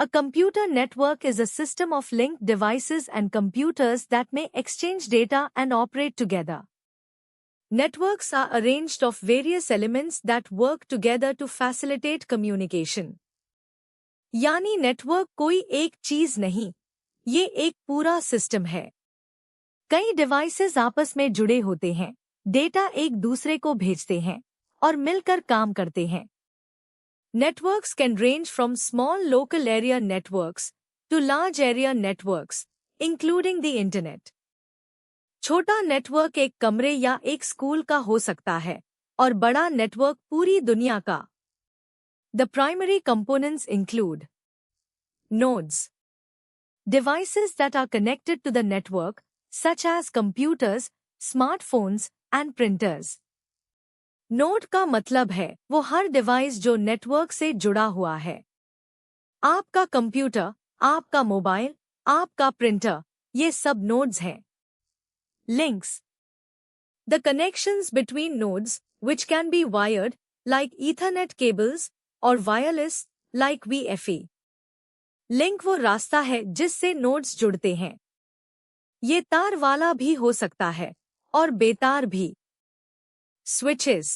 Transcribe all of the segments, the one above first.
A computer network is a system of linked devices and computers that may exchange data and operate together. Networks are arranged of various elements that work together to facilitate communication. यानी network कोई एक चीज नहीं, ये एक पूरा system है। कई डिवाइसेस आपस में जुड़े होते हैं, डेटा एक दूसरे को भेजते हैं और मिलकर काम करते हैं। Networks can range from small local area networks to large area networks, including the internet. छोटा नेटवर्क एक कमरे या एक स्कूल का हो सकता है और बड़ा नेटवर्क पूरी दुनिया का। The primary components include nodes, devices that are connected to the network, such as computers, smartphones, and printers. Node का मतलब है वो हर डिवाइस जो नेटवर्क से जुड़ा हुआ है। आपका कंप्यूटर, आपका मोबाइल, आपका प्रिंटर, ये सब नोड्स हैं। Links, the connections between nodes which can be wired like Ethernet cables or wireless like VFE. Link वो रास्ता है जिससे नोड्स जुड़ते हैं। ये तार वाला भी हो सकता है और बेतार भी। Switches,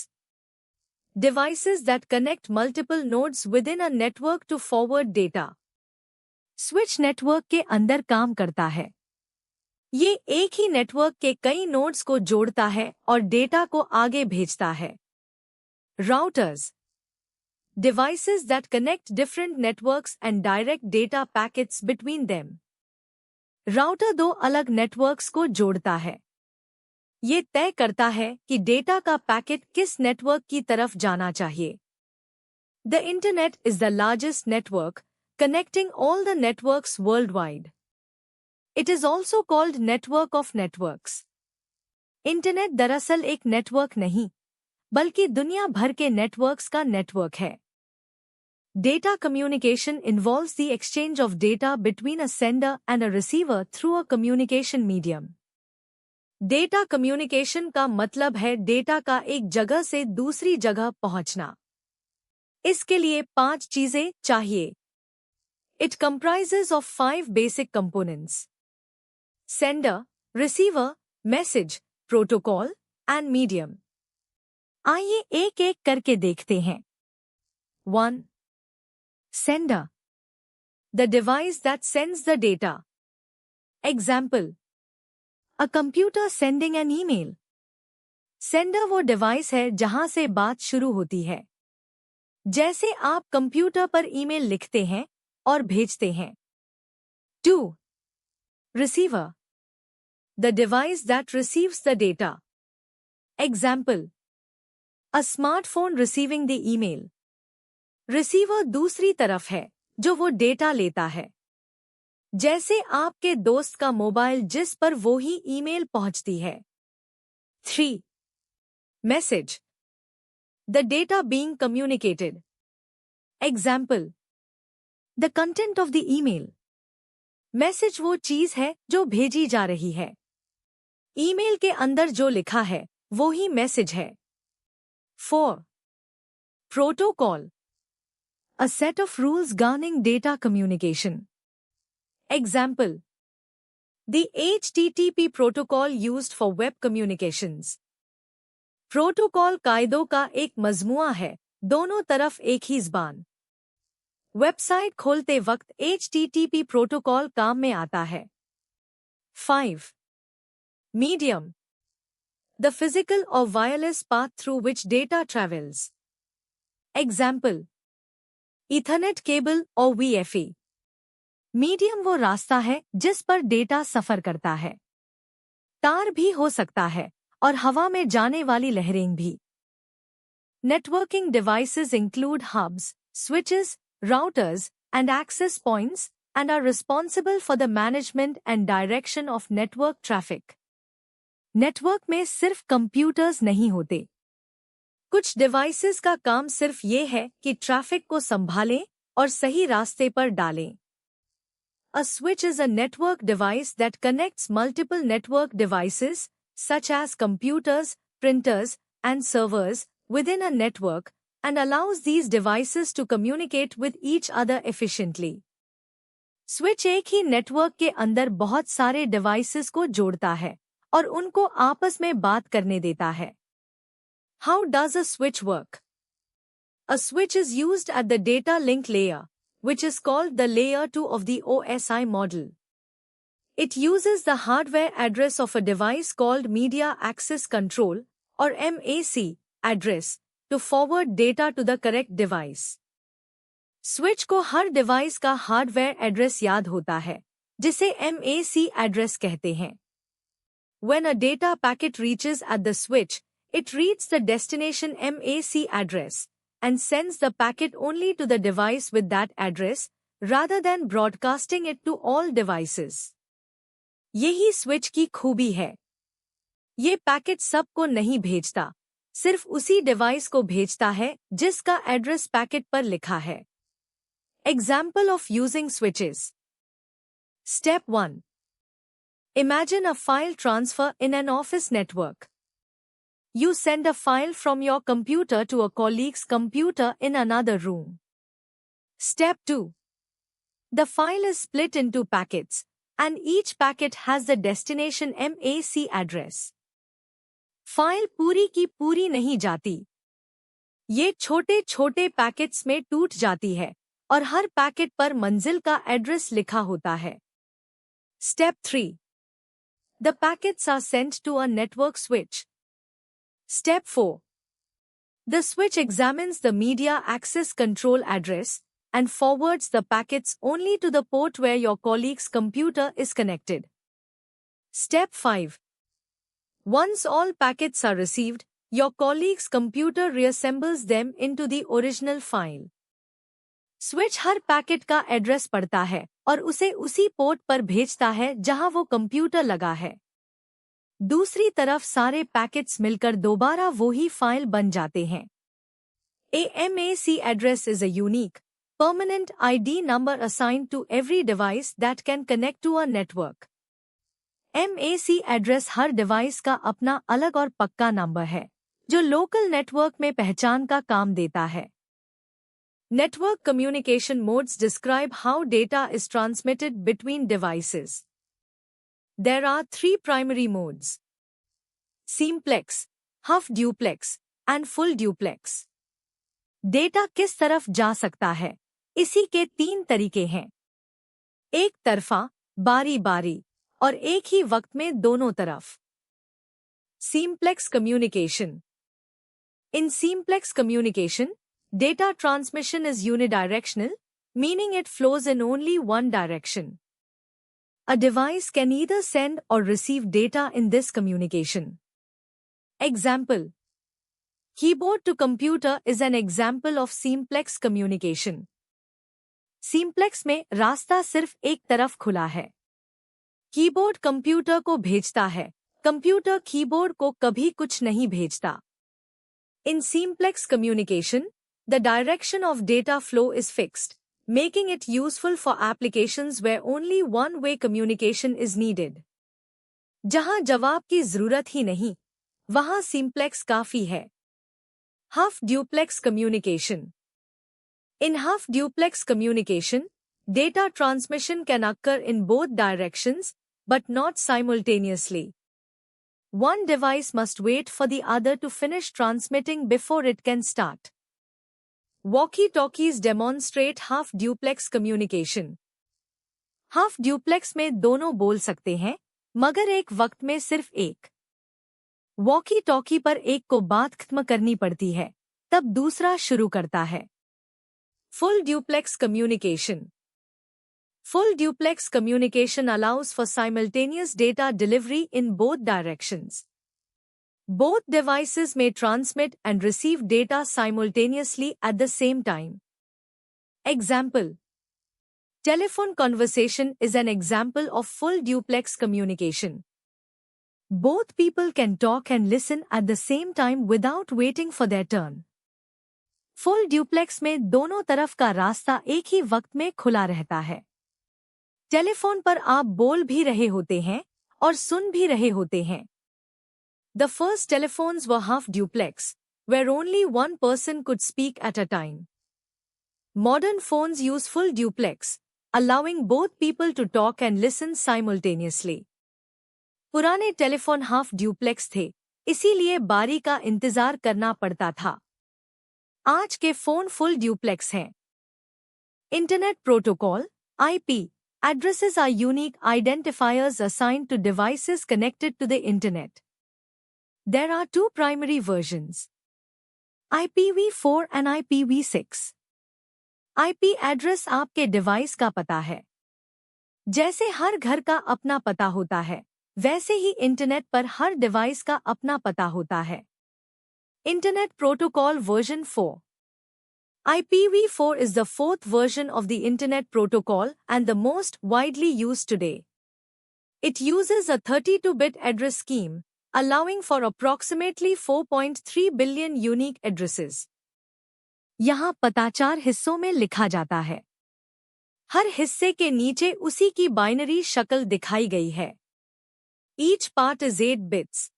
devices that connect multiple nodes within a network to forward data. Switch network के अंदर काम करता है। ये एक ही नेटवर्क के कई नोड्स को जोड़ता है और डेटा को आगे भेजता है। Routers, devices that connect different networks and direct data packets between them. Router दो अलग नेटवर्क्स को जोड़ता है। ये तय करता है कि डेटा का पैकेट किस नेटवर्क की तरफ जाना चाहिए। The Internet is the largest network, connecting all the networks worldwide. It is also called network of networks. Internet दरअसल एक नेटवर्क नहीं, बल्कि दुनिया भर के नेटवर्क्स का नेटवर्क है। Data communication involves the exchange of data between a sender and a receiver through a communication medium. Data communication का मतलब है डेटा का एक जगह से दूसरी जगह पहुंचना। इसके लिए 5 चीजें चाहिए। It comprises of 5 basic components: sender, receiver, message, protocol, and medium. आइए एक एक करके देखते हैं। 1. Sender, the device that sends the data. Example: A computer sending an email. Sender वो डिवाइस है जहां से बात शुरू होती है। जैसे आप कंप्यूटर पर ईमेल लिखते हैं और भेजते हैं। 2. Receiver, the device that receives the data. Example: A smartphone receiving the email. Receiver दूसरी तरफ है जो वो डेटा लेता है। जैसे आपके दोस्त का मोबाइल जिस पर वो ही ईमेल पहुंचती है। 3. Message, the data being communicated. Example: The content of the email. Message वो चीज है जो भेजी जा रही है। ईमेल के अंदर जो लिखा है वो ही मैसेज है। 4. Protocol, a set of rules governing data communication. Example: The HTTP protocol used for web communications. Protocol कायदों का एक मजमुआ है, दोनों तरफ एक ही ज़बान। वेबसाइट खोलते वक्त HTTP प्रोटोकॉल काम में आता है। 5. Medium, the physical or wireless path through which data travels. Example: Ethernet cable or VFE. Medium वो रास्ता है जिस पर डेटा सफर करता है। तार भी हो सकता है और हवा में जाने वाली लहरें भी। Networking devices include hubs, switches, routers and access points and are responsible for the management and direction of network traffic. Network में सिर्फ कंप्यूटर्स नहीं होते। कुछ डिवाइसेस का काम सिर्फ ये है कि ट्रैफिक को संभालें और सही रास्ते पर डालें। A switch is a network device that connects multiple network devices, such as computers, printers, and servers, within a network, and allows these devices to communicate with each other efficiently. Switch एक ही network के अंदर बहुत सारे devices को जोड़ता है और उनको आपस में बात करने देता है। How does a switch work? A switch is used at the data link layer, which is called the layer 2 of the OSI model. It uses the hardware address of a device called Media Access Control, or MAC, address to forward data to the correct device. Switch को हर device का hardware address याद होता है, जिसे MAC address कहते हैं। When a data packet reaches at the switch, it reads the destination MAC address and sends the packet only to the device with that address, rather than broadcasting it to all devices. यही switch की खूबी है। ये packet सबको नहीं भेजता, सिर्फ उसी डिवाइस को भेजता है जिसका एड्रेस पैकेट पर लिखा है। Example of using switches. Step 1. Imagine a file transfer in an office network. You send a file from your computer to a colleague's computer in another room. Step 2. The file is split into packets, and each packet has the destination MAC address. File पूरी की पूरी नहीं जाती। ये छोटे छोटे packets में टूट जाती है और हर पैकेट पर मंजिल का एड्रेस लिखा होता है। Step 3. The packets are sent to a network switch. Step 4. The switch examines the media access control address and forwards the packets only to the port where your colleague's computer is connected. Step 5. Once all packets are received, your colleague's computer reassembles them into the original file. Switch her packet का address पढ़ता है और उसे उसी port पर भेजता है जहां वो कंप्यूटर लगा है। दूसरी तरफ सारे पैकेट्स मिलकर दोबारा वो ही फाइल बन जाते हैं। A MAC address is a unique, permanent ID number assigned to every device that can connect to a network. MAC address her device का अपना अलग और पक्का नंबर है, जो लोकल नेटवर्क में पहचान का काम देता है। Network communication modes describe how data is transmitted between devices. There are 3 primary modes: simplex, half duplex, and full duplex. Data किस तरफ जा सकता है, इसी के 3 तरीके हैं। एक तरफा, बारी बारी, और एक ही वक्त में दोनों तरफ। Simplex communication. In simplex communication, data transmission is unidirectional, meaning it flows in only one direction. A device can either send or receive data in this communication. Example: keyboard to computer is an example of simplex communication. Simplex में रास्ता सिर्फ एक तरफ खुला है। Keyboard computer को भेजता है, कंप्यूटर कीबोर्ड को कभी कुछ नहीं भेजता। In simplex communication, the direction of data flow is fixed, making it useful for applications where only one-way communication is needed. जहां जवाब की जरूरत ही नहीं, वहां simplex काफी है। Half duplex communication. In half duplex communication, data transmission can occur in both directions, but not simultaneously. One device must wait for the other to finish transmitting before it can start. Walkie-talkies demonstrate half-duplex communication. Half-duplex में दोनों बोल सकते हैं, मगर एक वक्त में सिर्फ एक। वॉकी-टॉकी पर एक को बात खत्म करनी पड़ती है, तब दूसरा शुरू करता है। Full-duplex communication. Full-duplex communication allows for simultaneous data delivery in both directions. Both devices may transmit and receive data simultaneously at the same time. Example: telephone conversation is an example of full duplex communication. Both people can talk and listen at the same time without waiting for their turn. Full duplex में दोनों तरफ का रास्ता एक ही वक्त में खुला रहता है। टेलीफोन पर आप बोल भी रहे होते हैं और सुन भी रहे होते हैं। The first telephones were half duplex, where only one person could speak at a time. Modern phones use full duplex, allowing both people to talk and listen simultaneously. पुराने टेलीफोन हाफ ड्यूप्लेक्स थे, इसीलिए बारी का इंतजार करना पड़ता था। आज के फोन फुल ड्यूप्लेक्स हैं। Internet protocol (IP) addresses are unique identifiers assigned to devices connected to the internet. There are two primary versions, IPv4 and IPv6. IP address आपके डिवाइस का पता है। जैसे हर घर का अपना पता होता है, वैसे ही इंटरनेट पर हर डिवाइस का अपना पता होता है। Internet protocol version 4. IPv4 is the fourth version of the Internet Protocol and the most widely used today. It uses a 32-bit address scheme, allowing for approximately 4.3 billion unique addresses. यहाँ पता 4 हिस्सों में लिखा जाता है। हर हिस्से के नीचे उसी की बाइनरी शक्ल दिखाई गई है। Each part is 8 bits.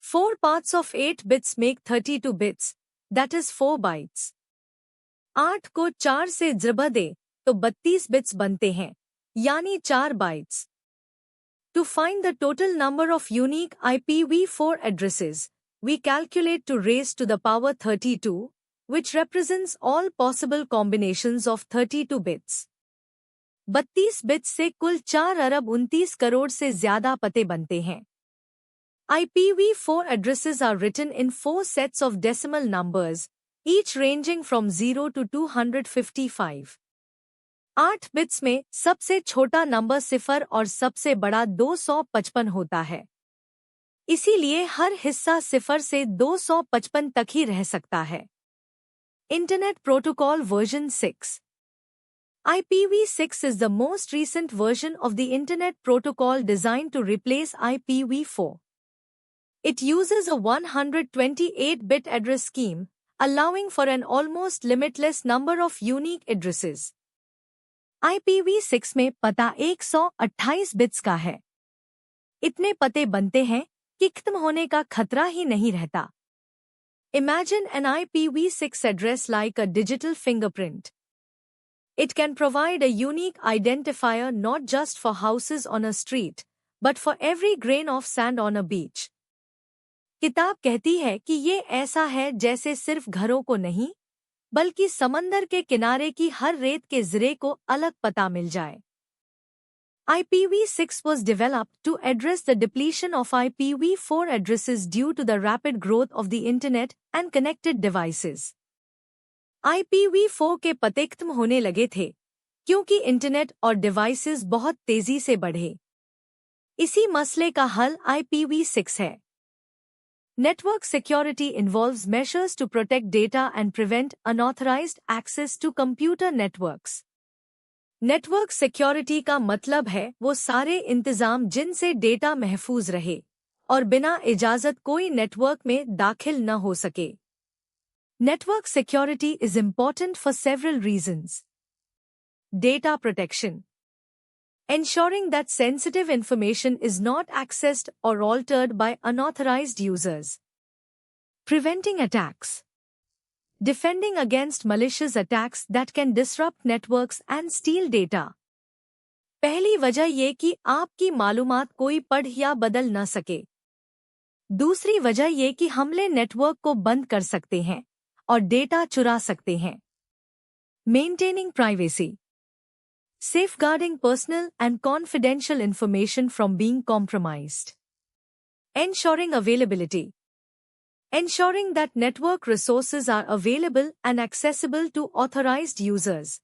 4 parts of 8 bits make 32 bits, that is 4 bytes. 8 को 4 से ज़्रबा दे तो 32 बिट्स बनते हैं, यानी 4 bytes. To find the total number of unique IPv4 addresses, we calculate to raise to the power 32, which represents all possible combinations of 32 bits. 32 bits से कुल 4 अरब 29 करोड़ से ज्यादा पते बनते हैं। IPv4 addresses are written in 4 sets of decimal numbers, each ranging from 0 to 255. 8 bits में सबसे छोटा नंबर 0 और सबसे बड़ा 255 होता है। इसीलिए हर हिस्सा 0 से 255 तक ही रह सकता है। Internet protocol version 6. IPv6 is the most recent version of the Internet Protocol designed to replace IPv4. It uses a 128-bit address scheme, allowing for an almost limitless number of unique addresses. IPv6 में पता 128 bits का है। इतने पते बनते हैं कि खत्म होने का खतरा ही नहीं रहता। Imagine an IPv6 address like a digital fingerprint. It can provide a unique identifier not just for houses on a street, but for every grain of sand on a beach. किताब कहती है कि ये ऐसा है जैसे सिर्फ घरों को नहीं, बल्कि समंदर के किनारे की हर रेत के ज़रे को अलग पता मिल जाए। IPv6 was developed to address the depletion of IPv4 addresses due to the rapid growth of the Internet and connected devices. IPv4 के पते खत्म होने लगे थे, क्योंकि इंटरनेट और डिवाइसेस बहुत तेजी से बढ़े। इसी मसले का हल IPv6 है। Network security involves measures to protect data and prevent unauthorized access to computer networks. Network security का मतलब है वो सारे इंतजाम जिनसे डेटा महफूज रहे और बिना इजाजत कोई नेटवर्क में दाखिल न हो सके। Network security is important for several reasons. Data protection. Ensuring that sensitive information is not accessed or altered by unauthorized users. Preventing attacks. Defending against malicious attacks that can disrupt networks and steal data. पहली वजह ये कि आपकी मालूमात कोई पढ़ या बदल न सके। दूसरी वजह ये कि हमले नेटवर्क को बंद कर सकते हैं और डेटा चुरा सकते हैं। Maintaining privacy. Safeguarding personal and confidential information from being compromised. Ensuring availability. Ensuring that network resources are available and accessible to authorized users.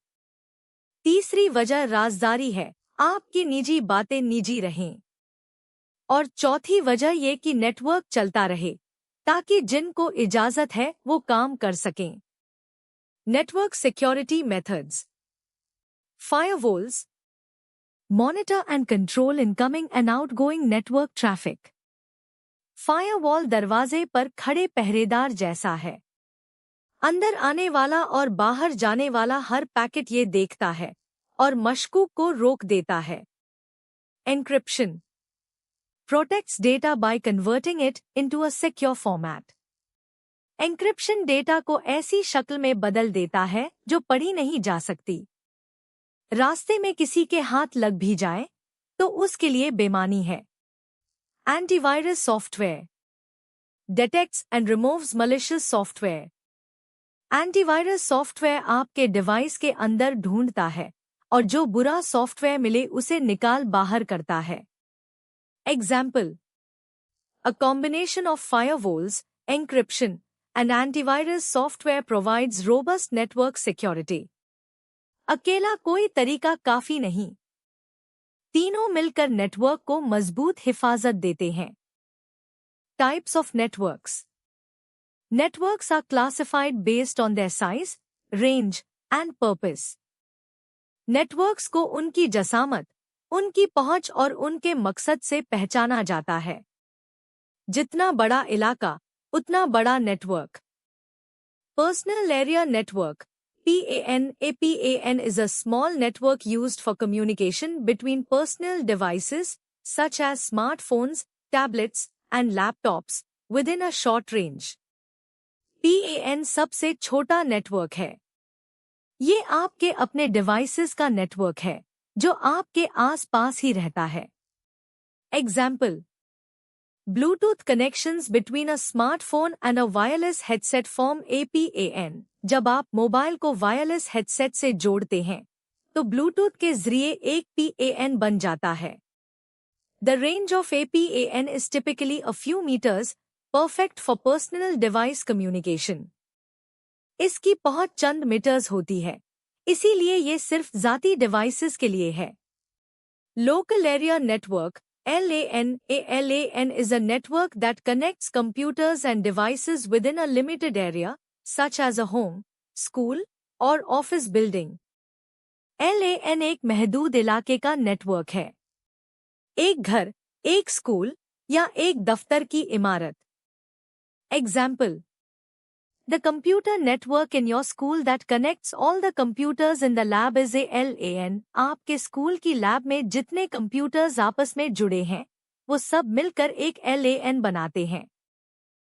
तीसरी वजह राज़दारी है, आपकी निजी बातें निजी रहें। और चौथी वजह ये कि नेटवर्क चलता रहे, ताकि जिनको इजाज़त है वो काम कर सकें। Network security methods. Firewalls. Monitor and control incoming and outgoing network traffic. Firewall दरवाजे पर खड़े पहरेदार जैसा है। अंदर आने वाला और बाहर जाने वाला हर पैकेट ये देखता है और मशकूक को रोक देता है। Encryption. Protects data by converting it into a secure format. Encryption data को ऐसी शक्ल में बदल देता है जो पढ़ी नहीं जा सकती। रास्ते में किसी के हाथ लग भी जाए तो उसके लिए बेमानी है। Antivirus software detects and removes malicious software. Antivirus software आपके डिवाइस के अंदर ढूंढता है और जो बुरा सॉफ्टवेयर मिले उसे निकाल बाहर करता है। Example: a combination of firewalls, encryption and antivirus software provides robust network security. अकेला कोई तरीका काफी नहीं, तीनों मिलकर नेटवर्क को मजबूत हिफाजत देते हैं। Types of networks. Networks are classified based on their size, range, and purpose. Networks को उनकी जसामत, उनकी पहुंच और उनके मकसद से पहचाना जाता है। जितना बड़ा इलाका, उतना बड़ा network. Personal Area Network (PAN). A PAN is a small network used for communication between personal devices such as smartphones, tablets, and laptops within a short range. PAN सबसे छोटा नेटवर्क है। ये आपके अपने डिवाइसेस का नेटवर्क है जो आपके आसपास ही रहता है। Example: Bluetooth connections between a smartphone and a wireless headset form A PAN। जब आप मोबाइल को वायरलेस हेडसेट से जोड़ते हैं तो ब्लूटूथ के जरिए एक PAN बन जाता है। The range of a PAN is typically a few metres, perfect for personal device communication. इसकी पहुंच चंद मीटर्स होती है, इसीलिए ये सिर्फ जाती डिवाइसेस के लिए है। Local area network LAN। LAN is a network that connects computers and devices within a limited area, such as a home, school, or office building. LAN एक महदूद इलाके का नेटवर्क है। एक घर, एक स्कूल या एक दफ्तर की इमारत। Example: the computer network in your school that connects all the computers in the lab is a LAN। आपके स्कूल की लैब में जितने कंप्यूटर्स आपस में जुड़े हैं वो सब मिलकर एक LAN बनाते हैं।